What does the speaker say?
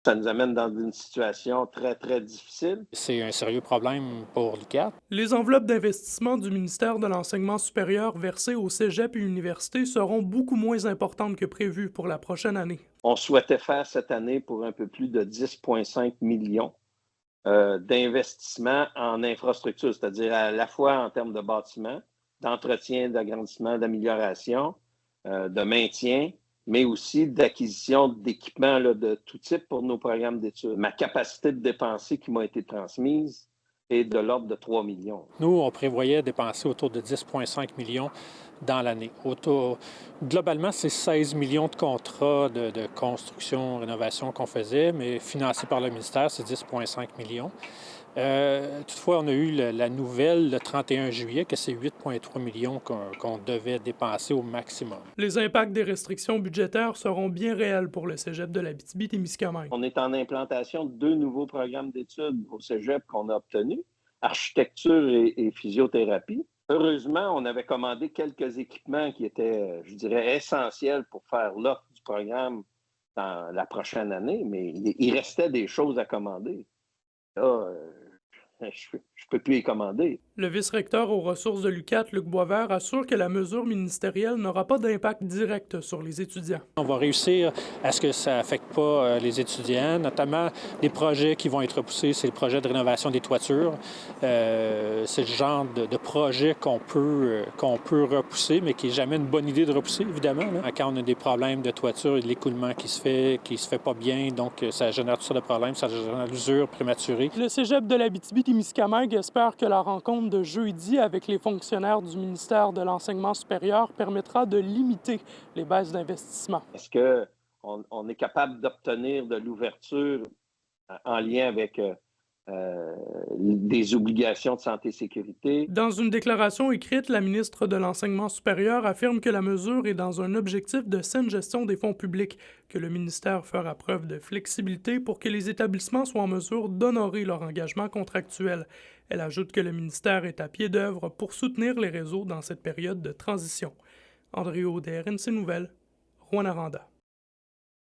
Ça nous amène dans une situation très, très difficile. C'est un sérieux problème pour l'UQAT. Les enveloppes d'investissement du ministère de l'Enseignement supérieur versées au cégep et universités seront beaucoup moins importantes que prévu pour la prochaine année. On souhaitait faire cette année pour un peu plus de 10,5 millions d'investissements en infrastructure, c'est-à-dire à la fois en termes de bâtiments, d'entretien, d'agrandissement, d'amélioration, de maintien, mais aussi d'acquisition d'équipements là, de tout type pour nos programmes d'études. Ma capacité de dépenser qui m'a été transmise est de l'ordre de 3 millions. Nous, on prévoyait dépenser autour de 10,5 millions dans l'année. Globalement, c'est 16 millions de contrats de construction, rénovation qu'on faisait, mais financés par le ministère, c'est 10,5 millions. Toutefois, on a eu la nouvelle le 31 juillet que c'est 8,3 millions qu'on devait dépenser au maximum. Les impacts des restrictions budgétaires seront bien réels pour le cégep de l'Abitibi-Témiscamingue. On est en implantation de 2 nouveaux programmes d'études au cégep qu'on a obtenus, architecture et physiothérapie. Heureusement, on avait commandé quelques équipements qui étaient, je dirais, essentiels pour faire l'offre du programme dans la prochaine année, mais il restait des choses à commander. Là, je ne peux plus les commander. Le vice-recteur aux ressources de l'UQAT, Luc Boisvert, assure que la mesure ministérielle n'aura pas d'impact direct sur les étudiants. On va réussir à ce que ça n'affecte pas les étudiants, notamment les projets qui vont être repoussés, c'est le projet de rénovation des toitures. C'est le genre de projet qu'on peut repousser, mais qui n'est jamais une bonne idée de repousser, évidemment. Là. Quand on a des problèmes de toiture, l'écoulement qui se fait pas bien, donc ça génère tout ça de problèmes, ça génère l'usure prématurée. Le cégep de l'Abitibi-Témiscamingue espère que la rencontre de jeudi avec les fonctionnaires du ministère de l'Enseignement supérieur permettra de limiter les baisses d'investissement. Est-ce qu'on est capable d'obtenir de l'ouverture en lien avec des obligations de santé et sécurité? Dans une déclaration écrite, la ministre de l'Enseignement supérieur affirme que la mesure est dans un objectif de saine gestion des fonds publics, que le ministère fera preuve de flexibilité pour que les établissements soient en mesure d'honorer leur engagement contractuel. Elle ajoute que le ministère est à pied d'œuvre pour soutenir les réseaux dans cette période de transition. André Audet, RNC Nouvelles, Rouyn-Noranda.